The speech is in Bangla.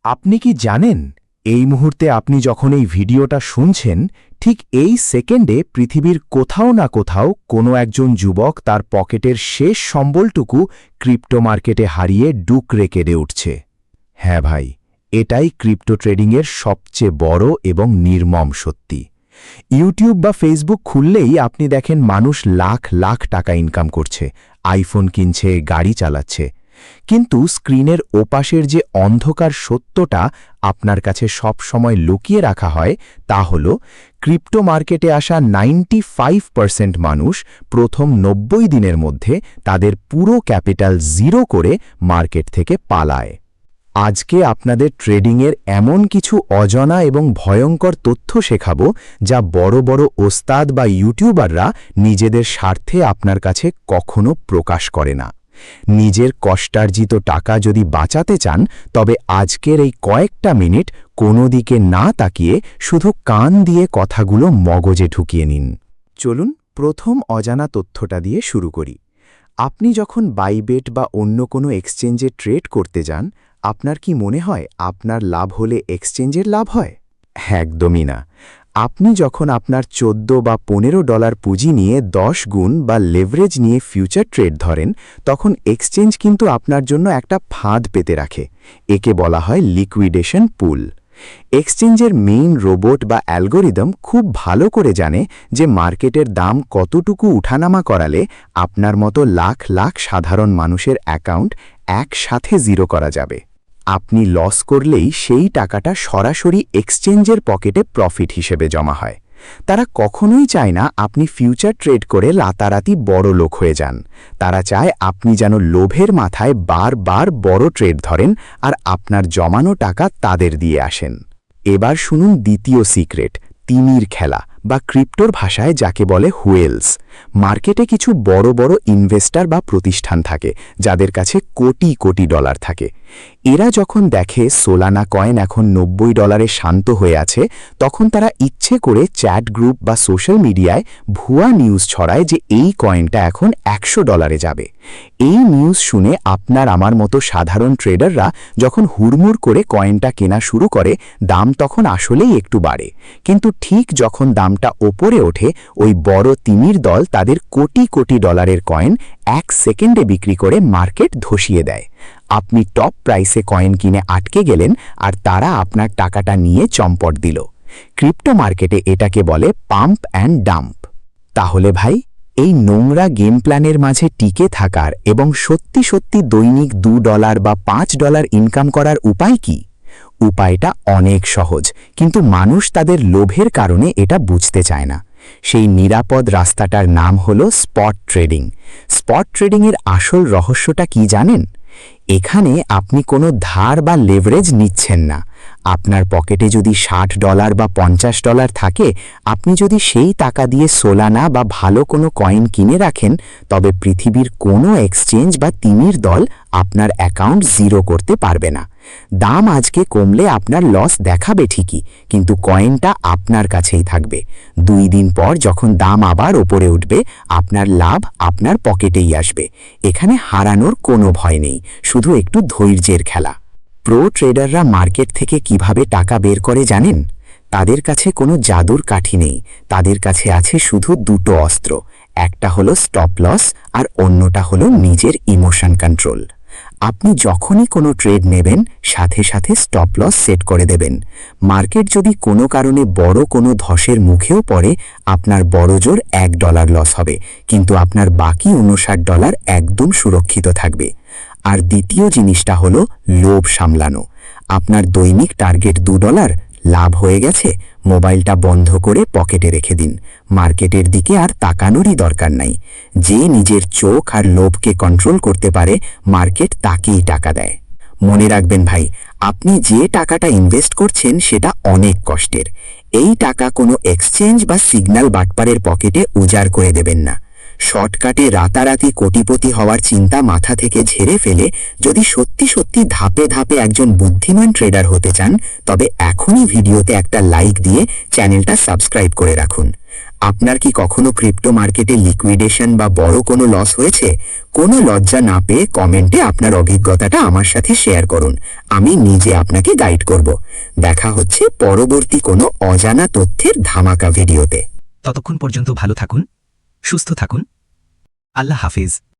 আপনি কি জানেন এই মুহূর্তে আপনি যখন এই ভিডিওটা শুনছেন ঠিক এই সেকেন্ডে পৃথিবীর কোথাও না কোথাও কোনো একজন যুবক তার পকেটের শেষ সম্বলটুকু ক্রিপ্টো মার্কেটে হারিয়ে ডুকরে কেঁদে উঠছে। হ্যাঁ ভাই, এটাই ক্রিপ্টো ট্রেডিংয়ের সবচেয়ে বড় এবং নির্মম সত্যি। ইউটিউব বা ফেসবুক খুললেই আপনি দেখেন মানুষ লাখ লাখ টাকা ইনকাম করছে, আইফোন কিনছে, গাড়ি চালাচ্ছে। কিন্তু স্ক্রিনের ওপাশের যে অন্ধকার সত্যটা আপনার কাছে সব সময় লুকিয়ে রাখা হয় তা হল ক্রিপ্টো মার্কেটে আসা 95% মানুষ প্রথম 90 দিনের মধ্যে তাদের পুরো ক্যাপিটাল জিরো করে মার্কেট থেকে পালায়। আজকে আপনাদের ট্রেডিংয়ের এমন কিছু অজানা এবং ভয়ঙ্কর তথ্য শেখাবো যা বড় বড় ওস্তাদ বা ইউটিউবাররা নিজেদের স্বার্থে আপনার কাছে কখনো প্রকাশ করে না। নিজের কষ্টার্জিত টাকা যদি বাঁচাতে চান তবে আজকের এই কয়েকটা মিনিট কোনো দিকে না তাকিয়ে শুধু কান দিয়ে কথাগুলো মগজে ঢুকিয়ে নিন। চলুন প্রথম অজানা তথ্যটা দিয়ে শুরু করি। আপনি যখন বাইবেট বা অন্য কোনো এক্সচেঞ্জে ট্রেড করতে যান, আপনার কি মনে হয় আপনার লাভ হলে এক্সচেঞ্জের লাভ হয়? একদমই না। আপনি যখন আপনার $14 বা $15 পুঁজি নিয়ে 10 গুণ বা লেভারেজ নিয়ে ফিউচার ট্রেড ধরেন, তখন এক্সচেঞ্জ কিন্তু আপনার জন্য একটা ফাঁদ পেতে রাখে। একে বলা হয় লিকুইডেশন পুল। এক্সচেঞ্জের মেইন রোবট বা অ্যালগোরিদম খুব ভালো করে জানে যে মার্কেটের দাম কতটুকু উঠানামা করালে আপনার মতো লাখ লাখ সাধারণ মানুষের অ্যাকাউন্ট একসাথে জিরো করা যাবে। আপনি লস করলেই সেই টাকাটা সরাসরি এক্সচেঞ্জের পকেটে প্রফিট হিসেবে জমা হয়। তারা কখনোই চায় না আপনি ফিউচার ট্রেড করে রাতারাতি বড় লোক হয়ে যান। তারা চায় আপনি যেন লোভের মাথায় বারবার বড় ট্রেড ধরেন আর আপনার জমানো টাকা তাদের দিয়ে আসেন। এবার শুনুন দ্বিতীয় সিক্রেট, তিমির খেলা বা ক্রিপ্টোর ভাষায় যাকে বলে হুয়েলস। মার্কেটে কিছু বড় বড় ইনভেস্টর বা প্রতিষ্ঠান থাকে যাদের কাছে কোটি কোটি ডলার থাকে। এরা যখন দেখে সোলানা কয়েন এখন $90 শান্ত হয়ে আছে, তখন তারা ইচ্ছে করে চ্যাট গ্রুপ বা সোশ্যাল মিডিয়ায় ভুয়া নিউজ ছড়ায় যে এই কয়েনটা এখন $100 যাবে। এই নিউজ শুনে আপনার আমার মতো সাধারণ ট্রেডাররা যখন হুড়মুড় করে কয়েনটা কেনা শুরু করে, দাম তখন আসলেই একটু বাড়ে। কিন্তু ঠিক যখন দামটা ওপরে ওঠে, ওই বড় তিমির দল তাদের কোটি কোটি ডলারের কয়েন 1 সেকেন্ডে বিক্রি করে মার্কেট ধসিয়ে দেয়। আপনি টপ প্রাইসে কয়েন কিনে আটকে গেলেন আর তারা আপনার টাকাটা নিয়ে চম্পট দিল। ক্রিপ্টো মার্কেটে এটাকে বলে পাম্প অ্যান্ড ডাম্প। তাহলে ভাই, এই নোংরা গেম প্ল্যানের মাঝে টিকে থাকার এবং সত্যি সত্যি দৈনিক $2 বা $5 ইনকাম করার উপায় কি? উপায়টা অনেক সহজ, কিন্তু মানুষ তাদের লোভের কারণে এটা বুঝতে চায় না। সেই নিরাপদ রাস্তাটার নাম হলো স্পট ট্রেডিং। স্পট ট্রেডিংয়ের আসল রহস্যটা কি জানেন? এখানে আপনি কোনো ধার বা লেভারেজ নিচ্ছেন না। আপনার পকেটে যদি $60 বা $50 থাকে, আপনি যদি সেই টাকা দিয়ে সোলানা বা ভালো কোনো কয়েন কিনে রাখেন, তবে পৃথিবীর কোনো এক্সচেঞ্জ বা তিমির দল আপনার অ্যাকাউন্ট জিরো করতে পারবে না। দাম আজকে কমলে আপনার লস দেখাবে ঠিকই, কিন্তু কয়েনটা আপনার কাছেই থাকবে। 2 দিন পর যখন দাম আবার ওপরে উঠবে, আপনার লাভ আপনার পকেটেই আসবে। এখানে হারানোর কোনো ভয় নেই, শুধু একটু ধৈর্যের খেলা। প্রো ট্রেডাররা মার্কেট থেকে কিভাবে টাকা বের করে জানেন? তাদের কাছে কোনো জাদুর কাঠি নেই। তাদের কাছে আছে শুধু দুটো অস্ত্র। একটা হলো স্টপ লস আর অন্যটা হলো নিজের ইমোশন কন্ট্রোল। আপনি যখনই কোনো ট্রেড নেবেন, সাথে সাথে স্টপ লস সেট করে দেবেন। মার্কেট যদি কোনো কারণে বড় কোনো ধসের মুখেও পড়ে, আপনার বড়জোর $1 লস হবে, কিন্তু আপনার বাকি $59 একদম সুরক্ষিত থাকবে। আর দ্বিতীয় জিনিসটা হলো লোভ সামলানো। আপনার দৈনিক টার্গেট $2, লাভ হয়ে গেছে, মোবাইলটা বন্ধ করে পকেটে রেখে দিন। মার্কেটের দিকে আর তাকানোরই দরকার নাই। যে নিজের চোখ আর লোভকে কন্ট্রোল করতে পারে, মার্কেট তাকেই টাকা দেয়। মনে রাখবেন ভাই, আপনি যে টাকাটা ইনভেস্ট করছেন সেটা অনেক কষ্টের। এই টাকা কোনো এক্সচেঞ্জ বা সিগন্যাল বাটপারের পকেটে উজাড় করে দেবেন না। শর্টকাটে রাতারাতি কোটিপতি হওয়ার চিন্তা মাথা থেকে ঝেড়ে ফেলে যদি সত্যি সত্যি ধাপে ধাপে একজন বুদ্ধিমান ট্রেডার হতে চান, তবে এখনই ভিডিওতে একটা লাইক দিয়ে চ্যানেলটা সাবস্ক্রাইব করে রাখুন। আপনার কি কখনো ক্রিপ্টো মার্কেটে লিকুইডেশন বা বড় কোনো লস হয়েছে? কোনো লজ্জা না পেয়ে কমেন্টে আপনার অভিজ্ঞতাটা আমার সাথে শেয়ার করুন। আমি নিজে আপনাকে গাইড করব। দেখা হচ্ছে পরবর্তী কোনো অজানা তথ্যের ধামাকা ভিডিওতে। ততক্ষণ পর্যন্ত ভালো থাকুন, সুস্থ থাকুন। আল্লাহ হাফিজ।